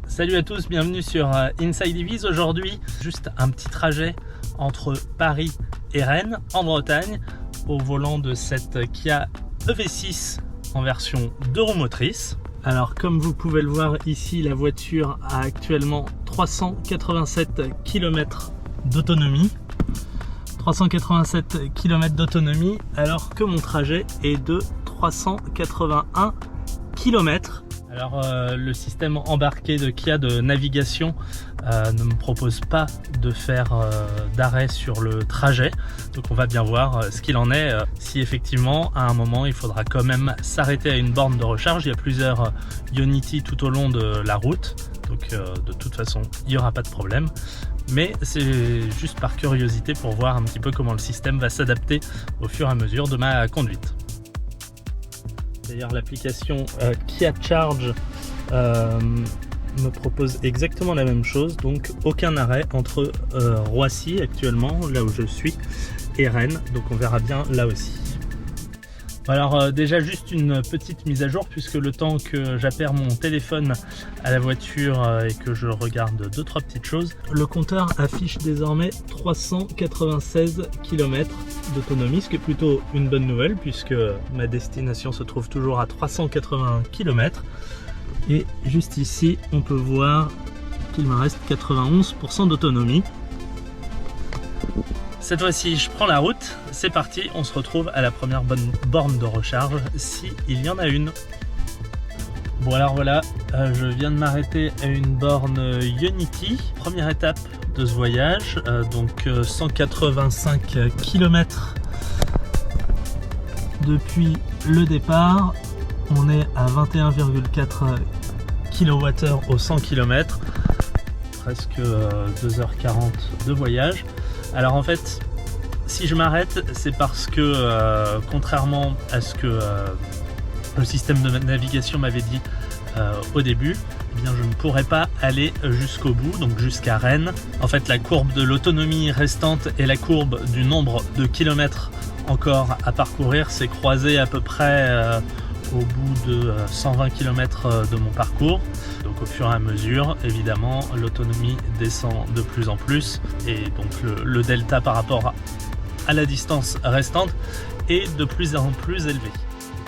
Salut à tous, bienvenue sur Inside EVs. Aujourd'hui, juste un petit trajet entre Paris et Rennes en Bretagne au volant de cette Kia EV6 en version 2 roues motrices. Alors comme vous pouvez le voir ici, la voiture a actuellement 387 km d'autonomie. 387 km d'autonomie alors que mon trajet est de 381 km. Alors le système embarqué de Kia de navigation ne me propose pas de faire d'arrêt sur le trajet, donc on va bien voir ce qu'il en est, si effectivement à un moment il faudra quand même s'arrêter à une borne de recharge. Il y a plusieurs Ionity tout au long de la route, donc de toute façon il n'y aura pas de problème, mais c'est juste par curiosité pour voir un petit peu comment le système va s'adapter au fur et à mesure de ma conduite. D'ailleurs l'application Kia Charge me propose exactement la même chose, donc aucun arrêt entre Roissy actuellement, là où je suis, et Rennes, donc on verra bien là aussi. Alors déjà juste une petite mise à jour, puisque le temps que j'appaire mon téléphone à la voiture et que je regarde 2-3 petites choses, le compteur affiche désormais 396 km d'autonomie, ce qui est plutôt une bonne nouvelle puisque ma destination se trouve toujours à 381 km. Et juste ici on peut voir qu'il me reste 91% d'autonomie. Cette fois-ci, je prends la route, c'est parti, on se retrouve à la première bonne borne de recharge, si il y en a une. Bon alors voilà, je viens de m'arrêter à une borne Ionity, première étape de ce voyage, donc 185 km depuis le départ, on est à 21,4 kWh au 100 km, presque 2h40 de voyage. Alors en fait, si je m'arrête, c'est parce que contrairement à ce que le système de navigation m'avait dit au début, eh bien je ne pourrais pas aller jusqu'au bout, donc jusqu'à Rennes. En fait, la courbe de l'autonomie restante et la courbe du nombre de kilomètres encore à parcourir s'est croisée à peu près au bout de 120 km de mon parcours. Donc au fur et à mesure, évidemment, l'autonomie descend de plus en plus et donc le delta par rapport à la distance restante est de plus en plus élevé.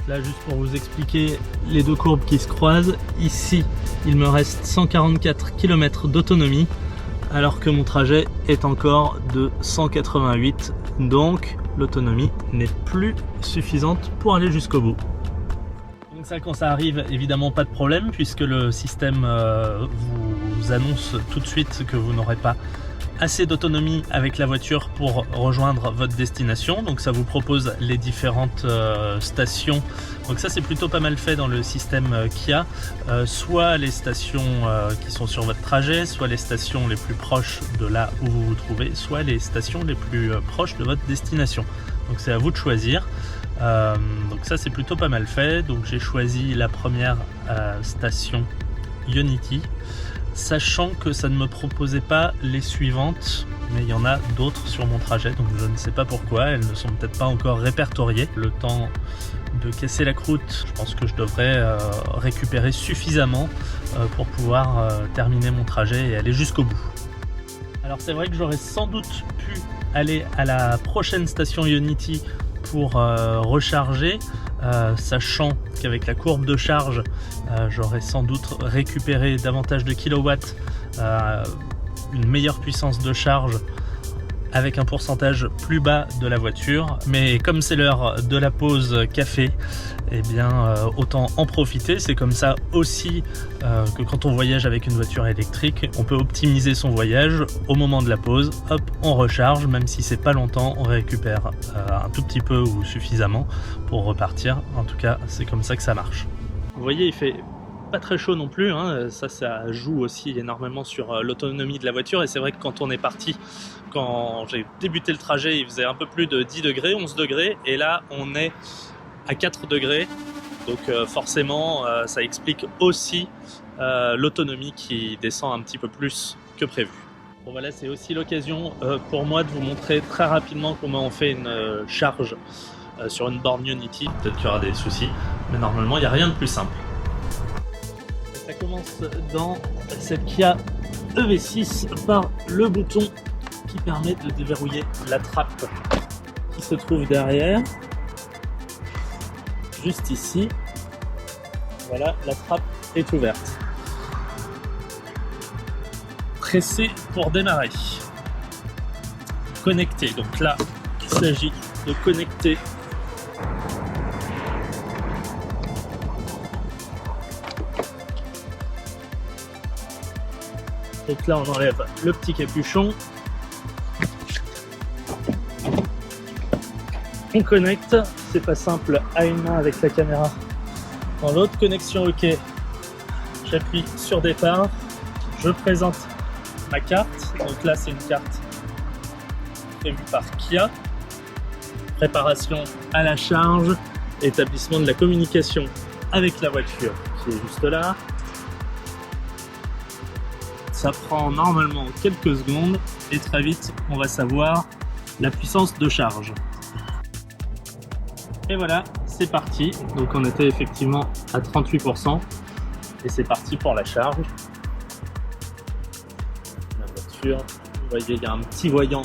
Là, juste pour vous expliquer les deux courbes qui se croisent, ici il me reste 144 km d'autonomie alors que mon trajet est encore de 188, donc l'autonomie n'est plus suffisante pour aller jusqu'au bout. Donc ça, quand ça arrive, évidemment pas de problème puisque le système vous annonce tout de suite que vous n'aurez pas assez d'autonomie avec la voiture pour rejoindre votre destination. Donc ça vous propose les différentes stations. Donc ça c'est plutôt pas mal fait dans le système Kia. Soit les stations qui sont sur votre trajet, soit les stations les plus proches de là où vous vous trouvez, soit les stations les plus proches de votre destination. Donc c'est à vous de choisir. Donc ça c'est plutôt pas mal fait. Donc j'ai choisi la première station Ionity, sachant que ça ne me proposait pas les suivantes, mais il y en a d'autres sur mon trajet, donc je ne sais pas pourquoi, elles ne sont peut-être pas encore répertoriées. Le temps de casser la croûte, je pense que je devrais récupérer suffisamment pour pouvoir terminer mon trajet et aller jusqu'au bout. Alors c'est vrai que j'aurais sans doute pu aller à la prochaine station Ionity pour recharger, sachant qu'avec la courbe de charge j'aurais sans doute récupéré davantage de kilowatts, une meilleure puissance de charge avec un pourcentage plus bas de la voiture, mais comme c'est l'heure de la pause café, eh bien autant en profiter. C'est comme ça aussi que quand on voyage avec une voiture électrique, on peut optimiser son voyage au moment de la pause. Hop, on recharge, même si c'est pas longtemps, on récupère un tout petit peu ou suffisamment pour repartir. En tout cas, c'est comme ça que ça marche. Vous voyez, il fait pas très chaud non plus, hein. Ça joue aussi énormément sur l'autonomie de la voiture, et c'est vrai que quand on est parti, quand j'ai débuté le trajet, il faisait un peu plus de 10 degrés, 11 degrés, et là on est à 4 degrés, donc forcément ça explique aussi l'autonomie qui descend un petit peu plus que prévu. Bon voilà, c'est aussi l'occasion pour moi de vous montrer très rapidement comment on fait une charge sur une borne Ionity. Peut-être qu'il y aura des soucis, mais normalement il n'y a rien de plus simple. Ça commence dans cette Kia EV6 par le bouton qui permet de déverrouiller la trappe qui se trouve derrière, juste ici. Voilà, la trappe est ouverte. Pressez pour démarrer. Connecter. Donc là, il s'agit de connecter donc là on enlève le petit capuchon, on connecte, c'est pas simple à une main avec la caméra dans l'autre. Connexion OK, j'appuie sur départ, je présente ma carte, donc là c'est une carte prévue par Kia, préparation à la charge, établissement de la communication avec la voiture qui est juste là. Ça prend normalement quelques secondes et très vite on va savoir la puissance de charge. Et voilà, c'est parti. Donc on était effectivement à 38% et c'est parti pour la charge. La voiture, vous voyez, il y a un petit voyant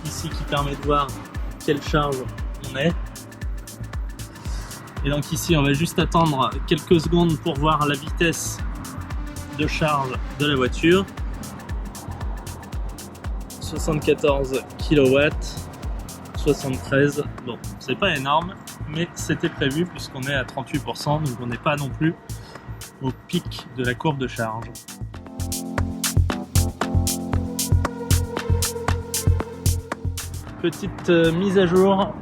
ici qui permet de voir quelle charge on est. Et donc ici on va juste attendre quelques secondes pour voir la vitesse de charge de la voiture. 74 kW, 73, bon c'est pas énorme mais c'était prévu puisqu'on est à 38%, donc on n'est pas non plus au pic de la courbe de charge. Petite mise à jour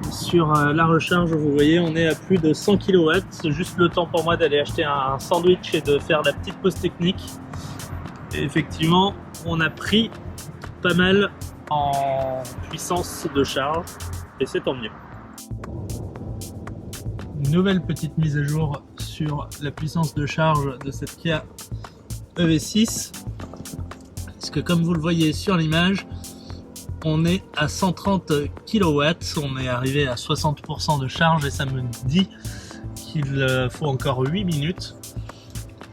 sur la recharge, vous voyez on est à plus de 100 kW, c'est juste le temps pour moi d'aller acheter un sandwich et de faire la petite pause technique. Et effectivement on a pris pas mal en puissance de charge et c'est tant mieux. Une nouvelle petite mise à jour sur la puissance de charge de cette Kia EV6, parce que comme vous le voyez sur l'image, on est à 130 kW, on est arrivé à 60% de charge et ça me dit qu'il faut encore 8 minutes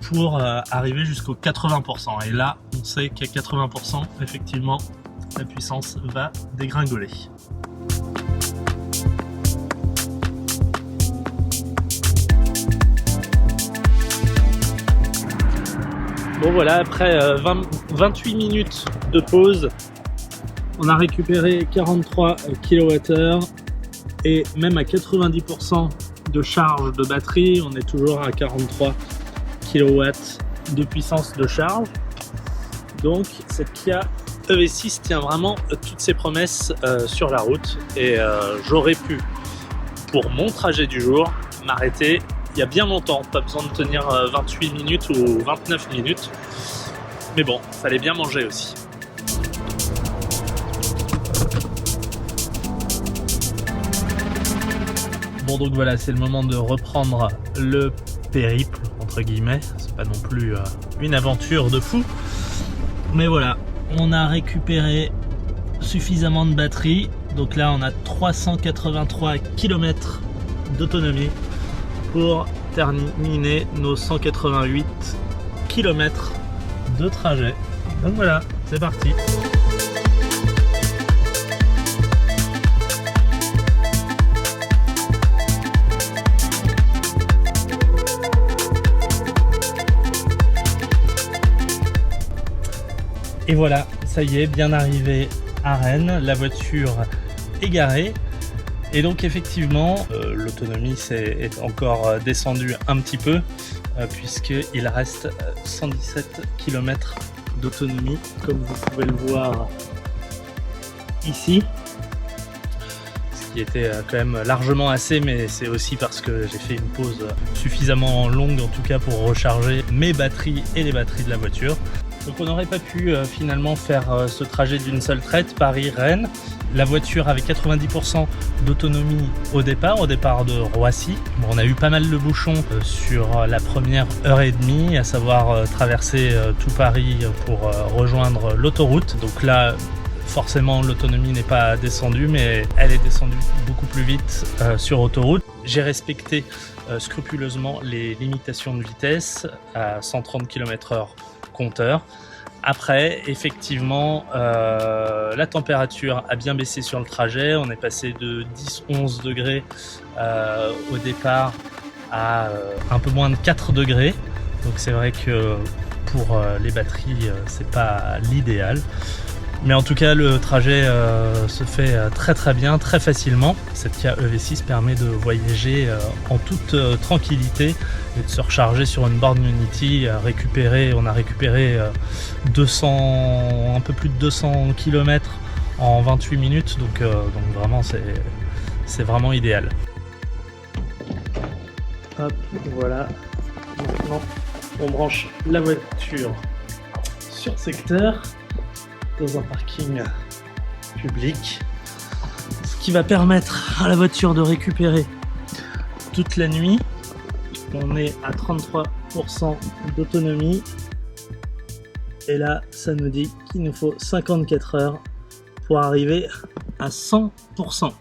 pour arriver jusqu'aux 80%. Et là, on sait qu'à 80%, effectivement, la puissance va dégringoler. Bon voilà, après 28 minutes de pause, on a récupéré 43 kWh et même à 90% de charge de batterie, on est toujours à 43 kW de puissance de charge. Donc cette Kia EV6 tient vraiment toutes ses promesses sur la route et j'aurais pu, pour mon trajet du jour, m'arrêter il y a bien longtemps, pas besoin de tenir 28 minutes ou 29 minutes, mais bon, fallait bien manger aussi. Bon donc voilà, c'est le moment de reprendre le périple, entre guillemets, c'est pas non plus une aventure de fou, mais voilà, on a récupéré suffisamment de batterie, donc là on a 383 km d'autonomie pour terminer nos 188 km de trajet. Donc voilà, c'est parti. Et voilà, ça y est, bien arrivé à Rennes, la voiture est garée. Et donc effectivement, l'autonomie est encore descendue un petit peu, puisqu'il reste 117 km d'autonomie, comme vous pouvez le voir ici. Ce qui était quand même largement assez, mais c'est aussi parce que j'ai fait une pause suffisamment longue, en tout cas pour recharger mes batteries et les batteries de la voiture. Donc on n'aurait pas pu finalement faire ce trajet d'une seule traite, Paris-Rennes. La voiture avait 90% d'autonomie au départ de Roissy. Bon, on a eu pas mal de bouchons sur la première heure et demie, à savoir traverser tout Paris pour rejoindre l'autoroute. Donc là, forcément, l'autonomie n'est pas descendue, mais elle est descendue beaucoup plus vite sur autoroute. J'ai respecté scrupuleusement les limitations de vitesse à 130 km/h compteur. Après, effectivement, la température a bien baissé sur le trajet. On est passé de 10-11 degrés au départ à un peu moins de 4 degrés. Donc c'est vrai que pour les batteries, c'est pas l'idéal. Mais en tout cas, le trajet se fait très très bien, très facilement. Cette Kia EV6 permet de voyager en toute tranquillité et de se recharger sur une borne Unity. On a récupéré un peu plus de 200 km en 28 minutes, donc vraiment c'est vraiment idéal. Hop, voilà. Maintenant, on branche la voiture sur secteur dans un parking public, ce qui va permettre à la voiture de récupérer toute la nuit. On est à 33% d'autonomie et là ça nous dit qu'il nous faut 54 heures pour arriver à 100%.